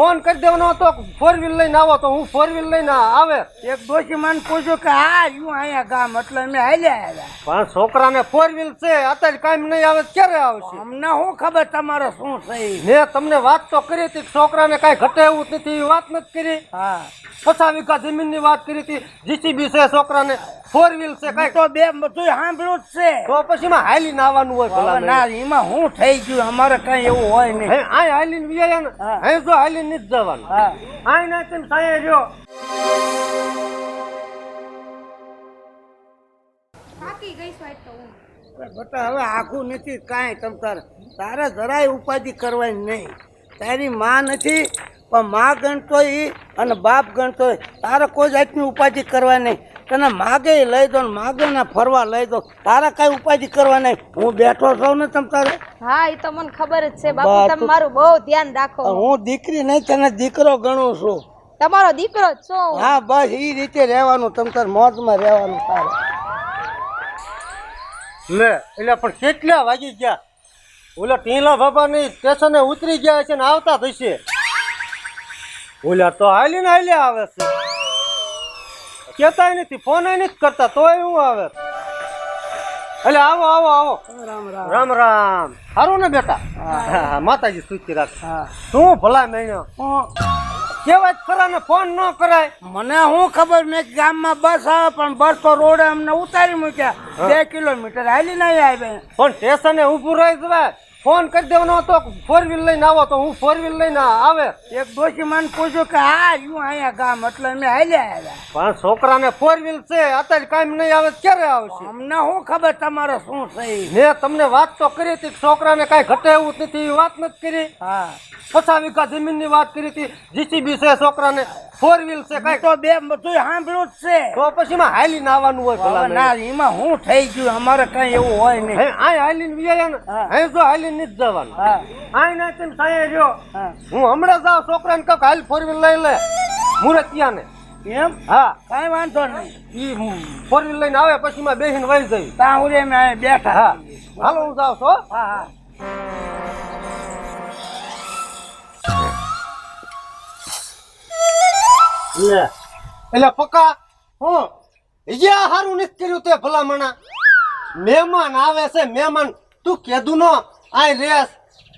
Phone કરી દેવાનો હતો 4 વ્હીલ લઈને આવો તો હું 4 વ્હીલ લઈને આવે. એક ડોશી મને પૂછ્યું કે હા હું અહીંયા ગામ એટલે અમે હાલ્યા આવ્યા. પણ છોકરાને 4 વ્હીલ છે અત્યારે કામ નહીં આવે તો ક્યારે આવશે? અમને શું ખબર તમારે શું છે ઈ? મેં તમને વાત તો કરી હતી કે છોકરાને કાંઈ ઘટે એવું જ નથી, એવી વાત નથી કરી. હા 50 વીઘા જમીનની વાત કરી હતી. જીસીબી છે, છોકરાને 4 વ્હીલ છે, કાંઈ તો બે બધું સાંભળ્યું જ છે. તો પછી એમાં હાલીને આવવાનું હોય. હવે ભલા ના એમાં શું થઈ ગયું અમારે કઈ એવું હોય નહીં. અહીં હાલીને વિયા ને હા. અહીં જો હાલીને નથી જવાનું. હા અહીં ના તેમ સાયે રહ્યો. થાકી ગઈ છું આજ તો હું. બટા હવે આખું નથી કાંઈ તમ તારે જરાય ઉપાધિ કરવાની નહીં. તારી માં નથી પણ માં ગણતો ઈ અને બાપ ગણતો તારે કોઈ જાતની ઉપાધિ કરવા નહીં. તને માગે લઈ દો ને માગે ને ફરવા લઈ દો. તારે કઈ ઉપાધિ કરવા નહીં. હું બેઠો છું ને તારે. હા એ તો મને ખબર જ છે બાપુ, તમે મારું બહુ ધ્યાન રાખો. હું દીકરી નહીં તને દીકરો ગણું છું. તમારો દીકરો જ છો હું. હા બસ એ રીતે રહેવાનું. તાર મોજમાં રહેવાનું તારે. લે એટલે પણ કેટલા વાગી ગયા? ઓલા ટીલા બાબાની સ્ટેશને ઉતરી ગયા છે ને આવતા થશે. ઓલા તો હાલીને હાલ્યા આવે છે, કેતાય નથી, ફોન નથી કરતા, તોય હું આવે. એટલે આવો આવો આવો. રામ રામ. રામ રામ. સારું ને બેટા? હા, માતાજી સુખી રાખ. હા શું ભલા મેણ્યો કેવાય ખરા ને ફોન ન કરાય. મને શું ખબર મેં ગામમાં બસ આવે પણ બસ તો રોડે અમને ઉતારી મૂક્યા. 2 કિલોમીટર હાલી નહીં આવે. પણ સ્ટેશને ઊભું રહી જવાય. ફોન કરી દેવાનો હતો 4 વ્હીલ લઈને આવો તો હું 4 વ્હીલ લઈને આવે. એક ડોશી મને પૂછ્યું કે હા હું અહીંયા ગામ એટલે અમે હાલ્યા આવ્યા. પણ છોકરાને 4 વ્હીલ છે અત્યારે કામ નહીં આવે તો ક્યારે આવશે? અમને શું ખબર તમારે શું છે ઈ? મેં તમને વાત તો કરી હતી કે છોકરાને કાંઈ ઘટે એવું જ નથી, એવી વાત નથી કરી. હા 50 વીઘા જમીનની વાત કરી હતી. જીસીબી છે, છોકરાને 4 વ્હીલ છે, કાંઈ તો બે બધું સાંભળ્યું જ છે. તો પછી એમાં હાલીને આવવાનું હોય. ભલા હવે ના એમાં શું થઈ ગયું અમારે કઈ એવું હોય નહીં. અહીં હાલીને વિયા ને હા. અહીં જો હાલીને નથી જવાનું. હા અહીં ના તેમ સાયે રહ્યો. હા હું હમણાં જાઉં છોકરાને કહું હાલ 4 વ્હીલ લઈ લે મુરતિયાને. એમ હા કઈ વાંધો નહીં. ઈ 4 વ્હીલ લઈને આવે પછી માં બેસીને વહી જઈ. ત્યાં ઉરે અમે અહીં બેઠા. હા હાલો હું જાઉં છું. હા હા લે એટલે પક્કા હું હજી હારું નથી કર્યું તે ભલામણા. મહેમાન આવે છે, મહેમાન તું કેદું નો આય રેસ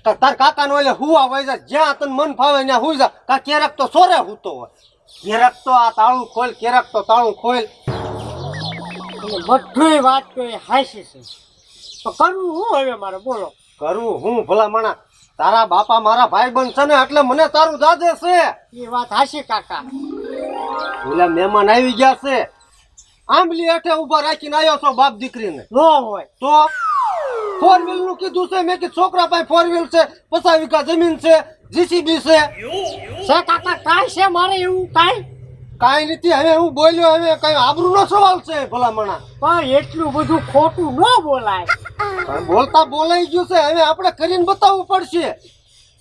તાર કાકા નો એટલે હુવા વઈ જા, જ્યાં તને મન ફાવે ત્યાં હુઈ જા. કા ક્યારેક તો સોરે હુતો હોય, ક્યારેક તો આ તાળું ખોલ, ક્યારેક તો તાળું ખોલ. બધું વાત તો હાસી છે તો કરવું શું હવે મારે બોલો. કરવું હું ભલામણા? તારા બાપા મારા ભાઈ બંધ છે ને એટલે મને તારું દાદે છે. એ વાત હાસી કાકા. ઓલા મહેમાન આવી ગયા છે, આંબલી હેઠે ઉભા રાખીને આવ્યો છો બાપ દીકરીને. ન હોય તો 4 વ્હીલ નું કીધું છે મેં, કે છોકરા પાસે 4 વ્હીલ છે, 50 વીઘા જમીન છે, જીસીબી છે. કાકા કાંઈ છે મારે એવું કાંઈ? કાંઈ નથી. હવે હું બોલ્યો, હવે કઈ આબરૂનો સવાલ છે ભલામણા. પણ એટલું બધું ખોટું ન બોલાય. પણ બોલતા બોલાઈ ગયું છે, હવે આપણે કરીને બતાવવું પડશે.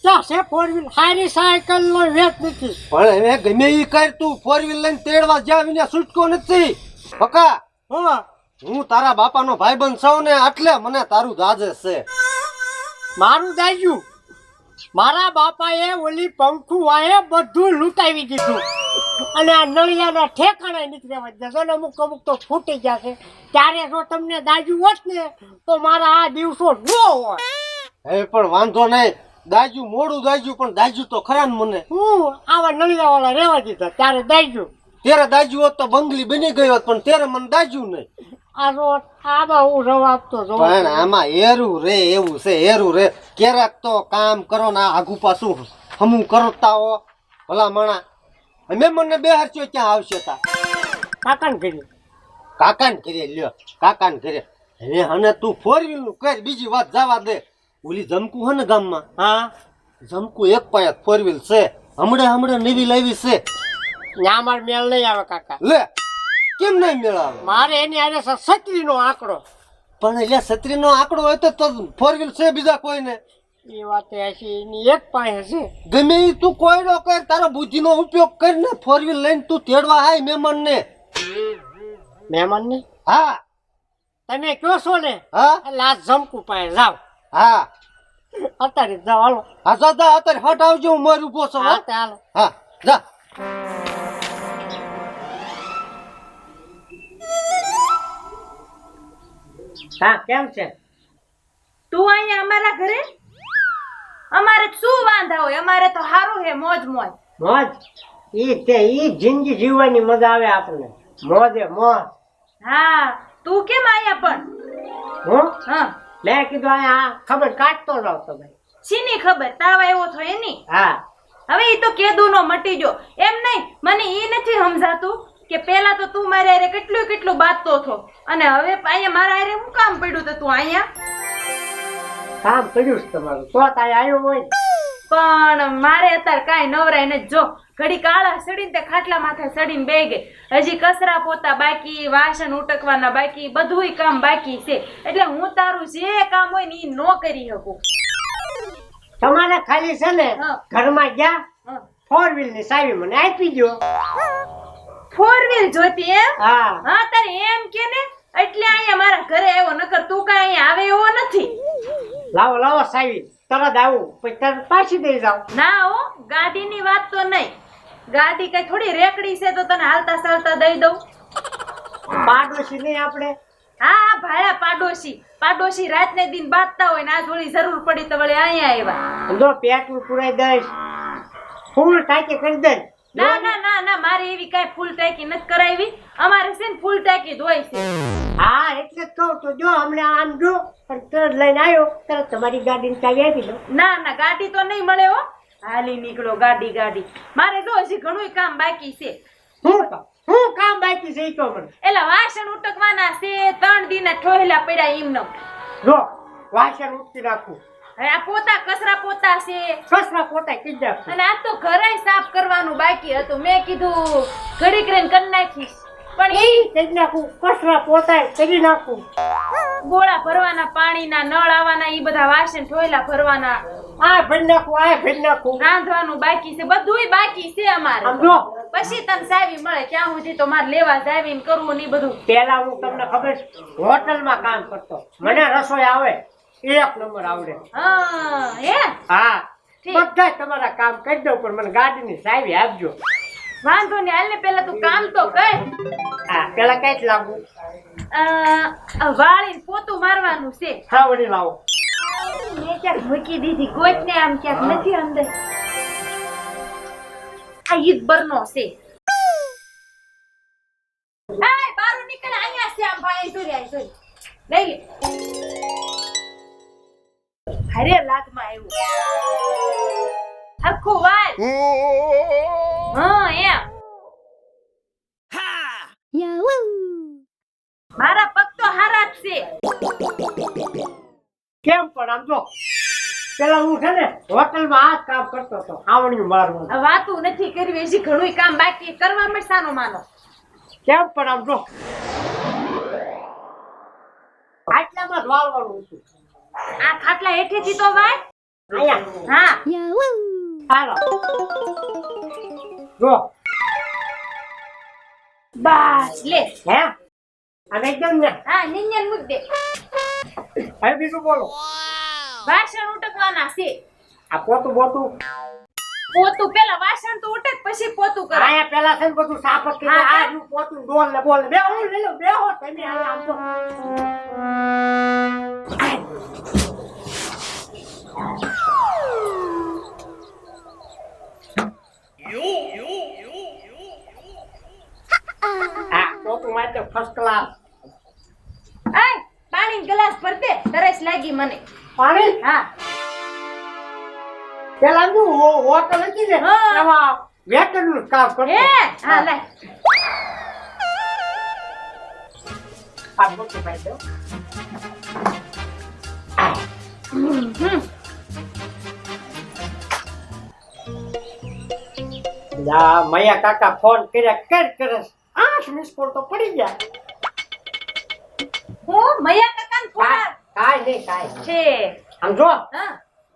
ક્યાં છે 4 વ્હીલ? હારી સાયકલ નો વેચ નથી. પણ હવે ગમે એ કર, તું 4 વ્હીલ લઈને તેડવા જ્યાં વિના છૂટકો નથી. પકા હા હું તારા બાપાનો ભાઈબંધ છું ને એટલે મને તારું દાજે છે. મારું દાજ્યું મારા બાપાએ ઓલી પંખું વાએ બધું લૂંટાવી દીધું અને આ નળિયાના ઠેકાણા નથી રહેવા દીધા. અને અમુક અમુક તો ફૂટી ગયા છે. ત્યારે જો તમને દાજ્યું હોત ને તો મારા આ દિવસો ન હોય. હવે પણ વાંધો નહીં, દાજ્યું મોડું દાજ્યું પણ દાજ્યું તો ખરા ને મને. હું આવા નળિયા વાળા રહેવા દીધા ત્યારે દાજ્યું. તેરે દાજ્યું હોત તો બંગલી બની ગઈ હોત, પણ તેરે મને દાજ્યું નહીં. આ રોજ આમાં હું રવા આપતો જોઉં. પણ આમાં હેરું રે એવું છે, હેરું રે. ક્યારેક તો કામ કરો ને આગુ પાછું હમું કરતા હો ભલા માણા. અમે મને બે હરચ્યો ક્યાં આવશે તા? કાકાને કર્યું. કાકાને ઘરે લ્યો, કાકાને ઘરે. હવે હને તું 4 વ્હીલ નું કર, બીજી વાત જવા દે. ઓલી જમકુ હે ને ગામમાં, હા જમકુ એક પાયા 4 વ્હીલ છે, હમણે નવી લાવી છે. ત્યાં મારે મેળ નહીં આવે કાકા. લે કેમ નહીં મેળાવે? મારે એની આને છત્રી નો આંકડો. પણ એટલે છત્રી નો આંકડો હોય તો 4 વ્હીલ છે બીજા કોઈને? એ વાત હશે, એની એક પાસે છે. ગમે ઈ તું કોયડો કર, તારો બુદ્ધિનો ઉપયોગ કર ને 4 વ્હીલ લઈને તું તેડવા હાય મહેમાન ને. મહેમાન ને હા તમે કયો છો ને હા એટલે આ જમકુ પાસે જાવ. હા અત્યારે જાઓ હાલો. હા જા જા અત્યારે હટ આવજો હું મોર ઊભો છું હા હો. તે હાલો. હા જા હા કેમ છે? તું અહીંયા અમારા ઘરે અમારે શું વાંધા હોય અમારે તો સારું હે મોજ મોજ મોજ ઈ જિંદગી જીવવાની મજા આવે આપણને. મોજે મોજ. હા તું કેમ આયા પણ હું હા મેં કીધું અહીંયા ખબર કાઢતો જાવ તમે. શીની ખબર તાવ આવ્યો તો એની હા હવે ઈ તો કેદુનો મટી ગયો એમ નહીં મને ઈ નથી સમજાતું કે પેલા તો તું મારે હારે કેટલું કેટલું બાતતો હતો અને હવે અહીંયા મારા હારે શું કામ પડ્યું તો તું અહીંયા કામ કર્યું છે તમારું તો તારે આવ્યો હોય. પણ મારે અત્યારે કાંઈ નવરાય નથી જો ઘડી કાળા સડીને તે ખાટલા માથે સડીને બે ગઈ હજી કચરા પોતા બાકી વાસણ ઉટકવાના બાકી બધુંય કામ બાકી છે એટલે હું તારું જે કામ હોય ને ઈ નો કરી શકું તમારે ખાલી છે ને હા. ઘરમાં ગયા હા. 4 વ્હીલ ની ચાવી મને આપી દો. 4 વ્હીલ જોતી એમ હા હા તારે એમ કે ને એટલે અહીંયા મારા ઘરે આવ્યો નકર તું કાંઈ અહીંયા આવે એવો નથી લાવો લાવો ચાવી તરત આવું પછી તરત પાછી દઈ જાવ. ના હો ગાડીની વાત તો નહીં ગાડી કઈ થોડી રેકડી છે તો તને હાલતા ચાલતા દઈ દઉં પાડોશી નહીં આપણે. હા હા ભાયા પાડોશી રાતને દિન બાંધતા હોય ને આ થોડી જરૂર પડી તો વળી અહીંયા આવ્યા જો પેટ્રોલ પુરાઈ દઈશ ફૂલ ટાંકી કરી દઈશ. ના ના ના ના મારે એવી કાંઈ ફૂલ ટાંકી નથી કરાવી અમારે છે ને ફૂલ ટાંકી જ હોય છે હા એટલે જ કહું તો જો હમણાં આમ જો પણ તરત લઈને આવ્યો તરત તમારી ગાડીની ચાવી આપી દો. ના ના ગાડી તો નહીં મળે હો હાલી નીકળો ગાડી મારે જો હજી ઘણું કામ બાકી છે હું કામ બાકી છે ઈ તો મને. એલા વાસણ ઉટકવાના છે 3 દીના ઠોહેલા પડ્યા એમનો જો વાસણ ઉઠી રાખું હવે આ પોતા કચરા પોતા છે કચરા પોતા કીધી નાખું. અને આ તો ઘરે સાફ કરવાનું બાકી હતું મેં કીધું ઘડીક રહીને કરી નાખીશ પણ ઈ કરી નાખું કચરા પોતા કરી નાખું. ગોળા ભરવાના પાણીના નળ આવવાના ઈ બધા વાસણ ઠોયલા ભરવાના આ ભરી નાખું રાંધવાનું બાકી છે બધુંય બાકી છે અમારે આમ જો પછી તને સાવી મળે ક્યાં સુધી તો મારે લેવા જાવીને કરવું ને ઈ બધું પેલા હું તમને ખબર છે હોટલમાં કામ કરતો મને રસોઈ આવે 1 નંબર આવડે. હા હે હા ઠીક. બધા તમારા કામ કરી દઉં પણ મને ગાડીની ચાવી આપજો. વાંધો ને હાલ ને પેલા તું કામ તો કર હા પેલા કઈ લાગુ વાળીને પોતું મારવાનું છે હા વળી લાવો. મેં ક્યાંક મૂકી દીધી ગોટ ને આમ ક્યાંક નથી અંદર આ ઈદ બરનો છે આય બારું નીકળ અહીંયા છે આમ ભાઈ જોઈ લઈ લે અરે લાગમાં આવ્યું આખું વાલ હા એમ મારા પગ તો હારા જ છે કેમ પણ આમ જો પેલા હું છે ને હોટલમાં આ જ કામ કરતો હતો આવણ્યું મારવાનું. આ વાતું નથી કરવી હજી ઘણું કામ બાકી કરવા મળસાનો માનો કેમ પણ આમ જો આટલામાં જ વાળવાનું હતું. આ ખાટલા હેઠેથી તો વાય અહીંયા હા હાલો જો બસ લે હે અને એકદમ ને હા નિંજન મૂક દે હવે બીજું બોલો. વાસણ ઉટકવાના છે આ પોતું બોતું પોતું પેલા વાસણ તો ઉટક પછી પોતું કરાય આયા પેલા છે ને બધું સાફ જ કરી હા, આ હું પોતું ડોલ ને બોલ બે હું લઈ લો બે હો તમે આયા આમ તો હા પોતું માટે ફર્સ્ટ ક્લાસ. આય પાણી ગ્લાસ ભર દે તરસ લાગી મને પાણી હા પેલા હું હોટલ હતી ને હા. એમાં વેટરનું કામ કરતો. હે હા લે આ પોતું ભાઈ દો. યા મૈયા કાકા ફોન કર્યા કરે 8 મિસ કોલ તો પડી ગયા. હું મૈયા કાકાને ફોન કાઈ નહીં કાઈ છે આમ જો હા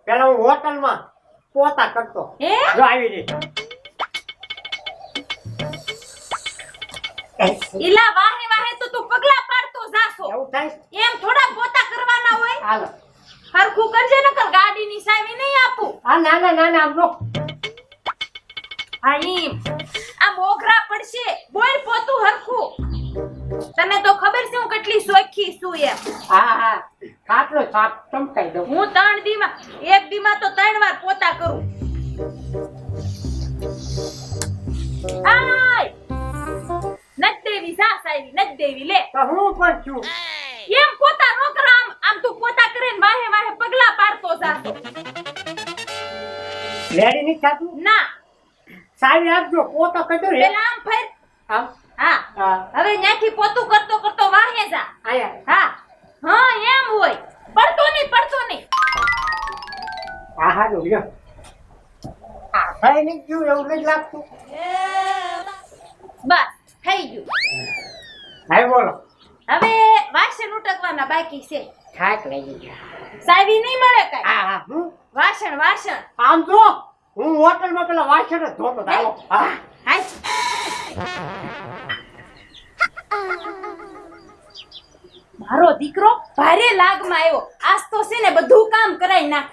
પેલા હું હોટલમાં પોતા કરતો હે જો આવી રીતે ઈલા વાહે વાહે તો તું પગલા પાડતો જાશો એવું થાય એમ થોડા પોતા કરવાના હોય હાલો હરખું કરજે નકર ગાડીની સાવી નહીં આપું. આ ના આમ નો હા ઈ આ મોઘરા પડશે. બોલ પોતું હરખું. તને તો ખબર છે હું કેટલી શોખી છું એમ. હા ખાટલો સાફ ચમકાઈ દઉં. હું 3 દીમાં એક દીમાં તો 3 વાર પોતા કરું. આય નત દેવી સાસ આવી નત દેવી લે. તો હું પણ છું. એમ પોતા નો કર. આમ તું પોતા કરે ને વાહે વાહે પગલા પાડતો જાતો. રેડી નહીં થાતું. ના સાવી આપજો પોતો કજો રે. પેલા આમ ફેર. આમ હા હા હવે ન્યાથી પોતું કરતો કરતો વાહે જા. આયા હા એમ હોય. પડતો નહીં. આ હાજો લ્યો. આ થઈ નહીં ગયું એવું નથી લાગતું. બસ થઈ ગયું. હવે બોલો. હવે વાસણ ઉટકવાના બાકી છે. થાક લાગી ગયો. સાવી નહીં મળે કાંઈ. હા હું વાસણ આમ જો હું હોટલમાં પેલા વાસણ જ ધોતો હતો. હા હાય. મારો દીકરો ભારે લાગમાં આવ્યો. આજ તો છે ને બધું કામ કરાઈ નાખ.